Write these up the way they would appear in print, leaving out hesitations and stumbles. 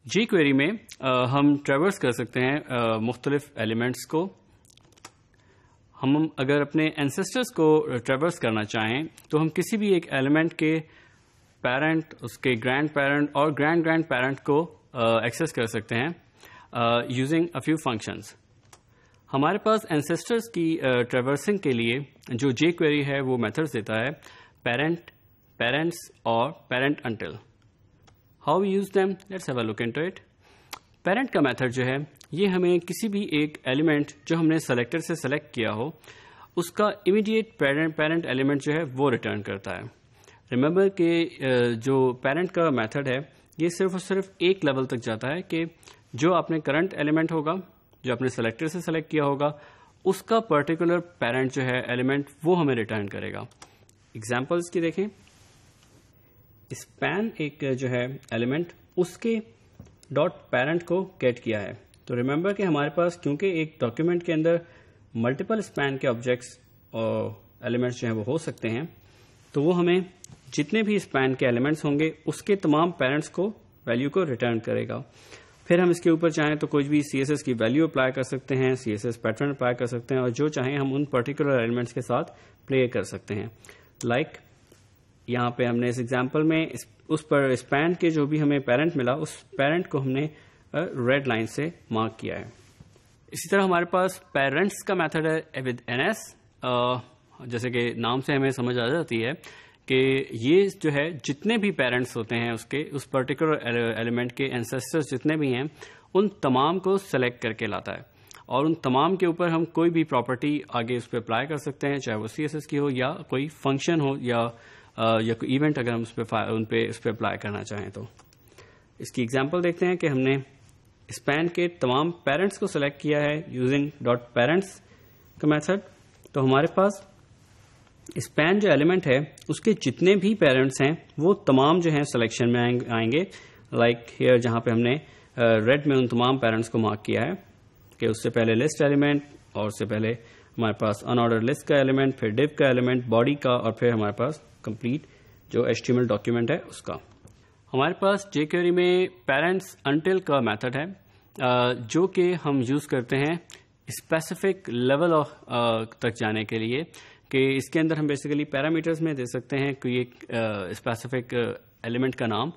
جی query میں ہم traverse کر سکتے ہیں مختلف ایلیمنٹس کو. ہم اگر اپنے اینسسٹرز کو ٹریورس کرنا چاہیں تو ہم کسی بھی ایک ایلیمنٹ کے پیرنٹ، اس کے گرینڈ پیرنٹ اور گرینڈ گرینڈ پیرنٹ کو ایکسیس کر سکتے ہیں یوزنگ اے فیو فنکشنز. ہمارے پاس اینسسٹرز کی ٹریورسنگ کے لیے جو جے کوئری ہے وہ میتھڈز دیتا ہے پیرنٹ، پیرنٹس اور parent until. How we use them? Let's have a look into it. Parent کا میتھڈ جو ہے یہ ہمیں کسی بھی ایک ایلیمنٹ جو ہم نے سلیکٹر سے سلیکٹ کیا ہو اس کا امیڈیٹ پیرنٹ ایلیمنٹ جو ہے وہ ریٹرن کرتا ہے. ریمبر کہ جو پیرنٹ کا میتھڈ ہے یہ صرف اور صرف ایک لیول تک جاتا ہے کہ جو آپ نے کرنٹ ایلیمنٹ ہوگا جو آپ نے سلیکٹر سے سلیکٹ کیا ہوگا اس کا پرٹیکولر پیرنٹ جو ہے ایلیمنٹ وہ ہمیں ریٹرن کرے گا. ایگزامپلس کی دیکھیں. اسپین ایک جو ہے ایلیمنٹ اس کے ڈاٹ پیرنٹ کو گیٹ کیا ہے. تو ریمبر کہ ہمارے پاس کیونکہ ایک ڈاکیومنٹ کے اندر ملٹیپل اسپین کے آبجیکٹس اور ایلیمنٹس جو ہیں وہ ہو سکتے ہیں تو وہ ہمیں جتنے بھی اسپین کے ایلیمنٹس ہوں گے اس کے تمام پیرنٹس کو ویلیو کو ریٹرن کرے گا. پھر ہم اس کے اوپر چاہیں تو کچھ بھی سی ایس ایس کی ویلیو اپلائی کر سکتے ہیں، C S S pattern apply کر سکتے ہیں اور جو چاہیں ہم ان پرٹیکولر ایلیمنٹس کے ساتھ پلے کر سکتے ہیں. لائک یہاں پہ ہم نے اس ایگزامپل میں اس پر اسپین کے جو بھی ہمیں پیرنٹ ملا اس پیرنٹ کو ہم نے ریڈ لائن سے مارک کیا ہے. اسی طرح ہمارے پاس پیرنٹس کا میتھڈ ہے ود این ایس. جیسے کہ نام سے ہمیں سمجھ آ جاتی ہے کہ یہ جو ہے جتنے بھی پیرنٹس ہوتے ہیں اس پرٹیکولر ایلیمنٹ کے اینسسٹرز جتنے بھی ہیں ان تمام کو سلیکٹ کر کے لاتا ہے اور ان تمام کے اوپر ہم کوئی بھی پراپرٹی آگے اس پہ اپلائی کر سکتے ہیں، چاہے وہ سی ایس ایس کی ہو یا کوئی فنکشن ہو یا کوئی ایونٹ اگر ہم اس پہ اپلائی کرنا چاہیں تو. اس کی ایگزامپل دیکھتے ہیں کہ ہم نے اسپین کے تمام پیرنٹس کو سلیکٹ کیا ہے یوزنگ ڈاٹ پیرنٹس کا میتھڈ. تو ہمارے پاس اسپین جو ایلیمنٹ ہے اس کے جتنے بھی پیرنٹس ہیں وہ تمام جو ہیں سلیکشن میں آئیں گے. لائک ہیئر جہاں پہ ہم نے ریڈ میں ان تمام پیرنٹس کو مارک کیا ہے کہ اس سے پہلے لسٹ ایلیمنٹ اور اس سے پہلے ہمارے پاس ان آرڈر لسٹ کا ایلیمنٹ، پھر ڈیو کا ایلیمنٹ، باڈی کا اور پھر ہمارے پاس کمپلیٹ جو HTML ڈاکیومنٹ ہے اس کا. ہمارے پاس جے کوئری میں پیرنٹس انٹل کا میتھڈ ہے جو کہ ہم یوز کرتے ہیں اسپیسیفک لیول تک جانے کے لیے کہ اس کے اندر ہم بیسیکلی پیرامیٹرز میں دے سکتے ہیں کوئی ایک اسپیسیفک ایلیمنٹ کا نام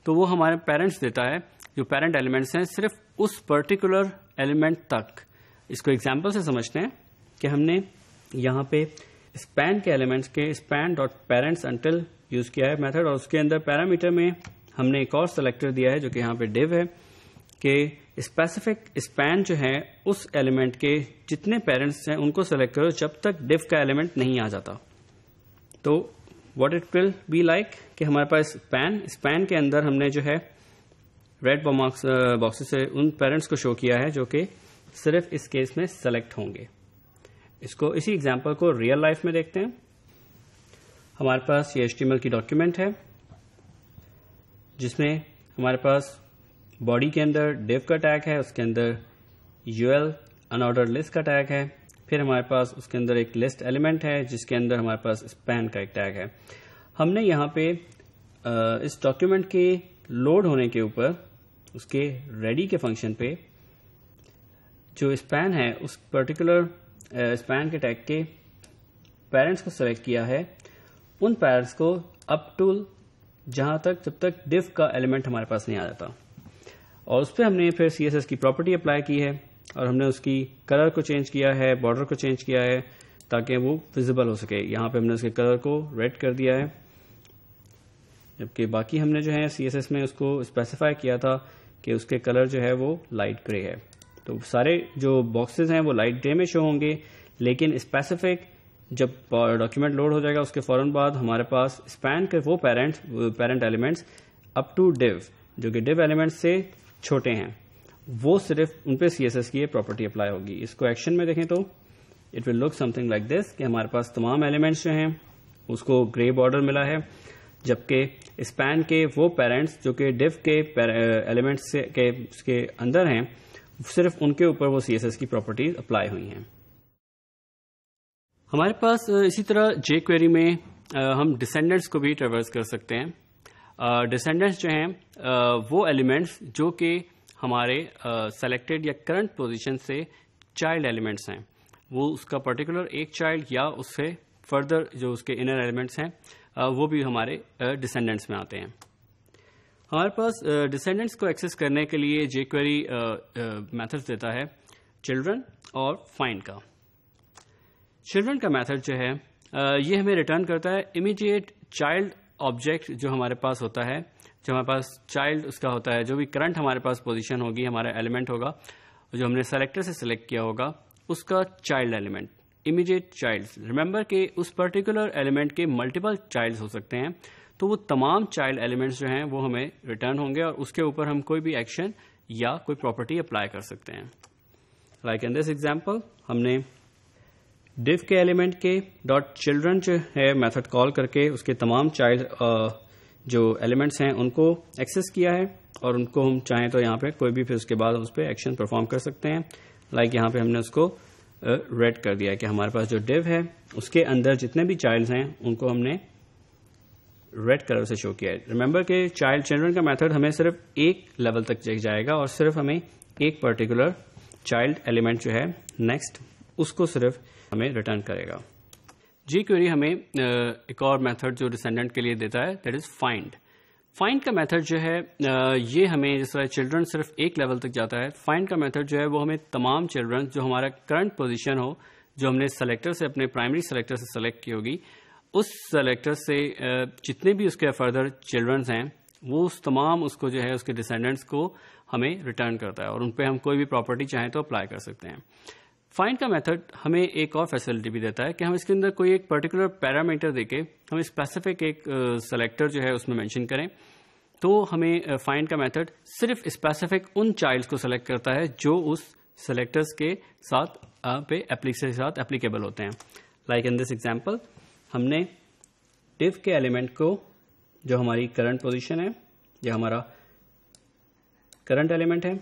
تو وہ ہمارے پیرنٹس دیتا ہے. جو پیرنٹ ایلیمنٹس ہیں صرف اس پرٹیکولر ایلیمنٹ تک. اس کو ایگزامپل سے سمجھتے ہیں کہ ہم نے یہاں پہ اسپین کے ایلیمنٹس کے span dot parents until use کیا ہے میتھڈ اور اس کے اندر پیرامیٹر میں ہم نے ایک اور سلیکٹر دیا ہے جو کہ یہاں پہ ڈیو ہے کہ اسپیسیفک اسپین جو ہے اس ایلیمنٹ کے جتنے پیرنٹس ہیں ان کو سلیکٹ کرو جب تک ڈیو کا ایلیمنٹ نہیں آ جاتا. تو what it will be like کہ ہمارے پاس اسپین کے اندر ہم نے جو ہے ریڈ باکس سے ان پیرنٹس کو شو کیا ہے جو کہ صرف اس کیس میں سلیکٹ ہوں گے. اسی ایگزامپل کو ریئل لائف میں دیکھتے ہیں. ہمارے پاس یہ HTML کی ڈاکیومنٹ ہے جس میں ہمارے پاس باڈی کے اندر ڈیو کا ٹیگ ہے، اس کے اندر UL ان آرڈر لسٹ کا ٹیگ ہے، پھر ہمارے پاس اس کے اندر ایک لسٹ ایلیمنٹ ہے جس کے اندر ہمارے پاس اسپین کا ایک ٹیگ ہے. ہم نے یہاں پہ اس ڈاکیومنٹ کے لوڈ ہونے کے اوپر اس کے ریڈی کے فنکشن پہ جو اسپین ہے اس پرٹیکولر اسپین کے ٹیگ کے پیرنٹس کو سلیکٹ کیا ہے. ان پیرنٹس کو اپ ٹو جہاں تک جب تک ڈیو کا ایلیمنٹ ہمارے پاس نہیں آ جاتا اور اس پہ ہم نے پھر سی ایس ایس کی پراپرٹی اپلائی کی ہے اور ہم نے اس کی کلر کو چینج کیا ہے، بارڈر کو چینج کیا ہے تاکہ وہ ویزیبل ہو سکے. یہاں پہ ہم نے اس کے کلر کو ریڈ کر دیا ہے جبکہ باقی ہم نے جو ہے سی ایس ایس میں اس کو اسپیسیفائی کیا تھا کہ اس کے کلر جو ہے وہ لائٹ گرے ہے. تو سارے جو باکسز ہیں وہ لائٹ گرے میں شو ہوں گے لیکن اسپیسیفک جب ڈاکیومنٹ لوڈ ہو جائے گا اس کے فوراً بعد ہمارے پاس اسپین کے وہ parent elements up to div جو کہ ڈیو ایلیمنٹ سے چھوٹے ہیں وہ صرف ان پہ سی ایس ایس کی یہ پراپرٹی اپلائی ہوگی. اس کو ایکشن میں دیکھیں تو it will look something like this کہ ہمارے پاس تمام ایلیمنٹس جو ہیں اس کو گرے بارڈر ملا ہے جبکہ اسپین کے وہ پیرنٹس جو کہ ڈیو کے ایلیمنٹس کے اندر ہیں صرف ان کے اوپر وہ سی ایس ایس کی پراپرٹیز اپلائی ہوئی ہیں. ہمارے پاس اسی طرح جے کوئری میں ہم ڈسینڈنٹس کو بھی ٹریورس کر سکتے ہیں. ڈسینڈنٹس جو ہیں وہ ایلیمنٹس جو کہ ہمارے سلیکٹڈ یا کرنٹ پوزیشن سے چائلڈ ایلیمنٹس ہیں، وہ اس کا پرٹیکولر ایک چائلڈ یا اس سے فردر جو اس کے انر ایلیمنٹس ہیں وہ بھی ہمارے ڈسینڈنٹس میں آتے ہیں. ہمارے پاس ڈسینڈنٹس کو ایکسس کرنے کے لیے جے کوئری میتھڈ دیتا ہے چلڈرن اور فائنڈ کا. چلڈرن کا میتھڈ جو ہے یہ ہمیں ریٹرن کرتا ہے امیڈیٹ چائلڈ آبجیکٹ جو ہمارے پاس ہوتا ہے، جو ہمارے پاس چائلڈ اس کا ہوتا ہے، جو بھی کرنٹ ہمارے پاس پوزیشن ہوگی، ہمارا ایلیمنٹ ہوگا جو ہم نے سلیکٹر سے سلیکٹ کیا ہوگا، اس کا child element immediate child. Remember کہ اس پرٹیکولر ایلیمنٹ کے ملٹیپل چائلڈ ہو سکتے ہیں، تو وہ تمام چائلڈ ایلیمنٹس جو ہیں وہ ہمیں ریٹرن ہوں گے اور اس کے اوپر ہم کوئی بھی ایکشن یا کوئی پراپرٹی اپلائی کر سکتے ہیں. لائک ان دس ایگزامپل ہم نے ڈیو کے ایلیمنٹ کے ڈاٹ چلڈرن جو ہے میتھڈ کال کر کے اس کے تمام چائلڈ جو ایلیمنٹس ہیں ان کو ایکسس کیا ہے، اور ان کو ہم چاہیں تو یہاں پہ کوئی بھی پھر اس کے بعد اس پہ ایکشن پرفارم کر سکتے ہیں. لائک یہاں پہ ہم نے اس کو ریڈ کر دیا کہ ہمارے پاس جو ڈیو ہے اس کے اندر جتنے بھی چائلڈ ہیں ان کو ہم نے ریڈ کلر سے شو کیا ہے. ریمبر کہ چائلڈ چلڈرن کا میتھڈ ہمیں صرف ایک لیول تک جائے گا اور صرف ہمیں ایک پرٹیکولر چائلڈ ایلیمنٹ جو ہے نیکسٹ اس کو صرف ہمیں ریٹرن کرے گا. جی کوئری ہمیں ایک اور میتھڈ جو ڈسینڈنٹ کے لیے دیتا ہے دیٹ از فائنڈ. فائنڈ کا میتھڈ جو ہے یہ ہمیں جس طرح چلڈرن صرف ایک لیول تک جاتا ہے، فائنڈ کا میتھڈ جو ہے وہ ہمیں تمام چلڈرن جو ہمارا کرنٹ پوزیشن ہو، جو ہم نے سلیکٹر سے اپنے پرائمری سلیکٹر سے سلیکٹ کی ہوگی، اس سلیکٹر سے جتنے بھی اس کے فردر چلڈرنس ہیں وہ اس تمام اس کو جو ہے اس کے ڈسینڈنٹس کو ہمیں ریٹرن کرتا ہے، اور ان پہ ہم کوئی بھی پراپرٹی چاہیں تو اپلائی کر سکتے ہیں. فائنڈ کا میتھڈ ہمیں ایک اور فیسلٹی بھی دیتا ہے کہ ہم اس کے اندر کوئی ایک پرٹیکولر پیرامیٹر دے کے ہم اسپیسیفک ایک سلیکٹر جو ہے اس میں مینشن کریں، تو ہمیں فائنڈ کا میتھڈ صرف اسپیسیفک ان چائلڈ کو سلیکٹ کرتا ہے جو اس سلیکٹرز کے ساتھ اپلیکیبل ہوتے ہیں. لائک ان دس ایگزامپل ہم نے ڈیو کے ایلیمنٹ کو جو ہماری کرنٹ پوزیشن ہے یا ہمارا کرنٹ ایلیمنٹ ہے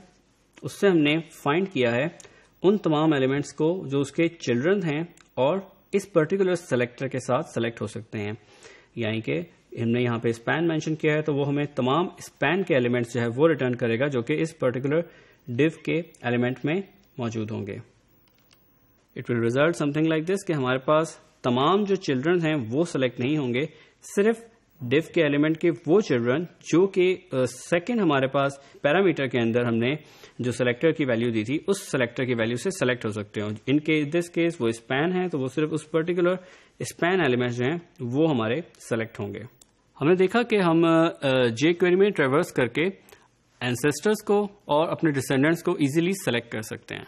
اس سے ہم نے فائنڈ کیا ہے ان تمام ایلیمنٹس کو جو اس کے چلڈرن ہیں اور اس پرٹیکولر سلیکٹر کے ساتھ سلیکٹ ہو سکتے ہیں. یعنی کہ ہم نے یہاں پہ اسپین مینشن کیا ہے تو وہ ہمیں تمام اسپین کے ایلیمنٹس جو ہے وہ ریٹرن کرے گا جو کہ اس پرٹیکولر ڈیو کے ایلیمنٹ میں موجود ہوں گے. It will result some thing like this کہ ہمارے پاس تمام جو چلڈرن ہیں وہ سلیکٹ نہیں ہوں گے، صرف ڈیو کے ایلیمنٹ کے وہ چلڈرن جو کہ سیکنڈ ہمارے پاس پیرامیٹر کے اندر ہم نے جو سلیکٹر کی ویلیو دی تھی اس سلیکٹر کی ویلیو سے سلیکٹ ہو سکتے ہیں. ان کے دس کیس وہ اسپین ہے تو وہ صرف اس پرٹیکولر اسپین ایلیمنٹ جو ہیں وہ ہمارے سلیکٹ ہوں گے. ہم نے دیکھا کہ ہم جے کوئری میں ٹریورس کر کے اینسیسٹرز کو اور اپنے ڈسینڈنٹس کو ایزیلی سلیکٹ کر سکتے ہیں.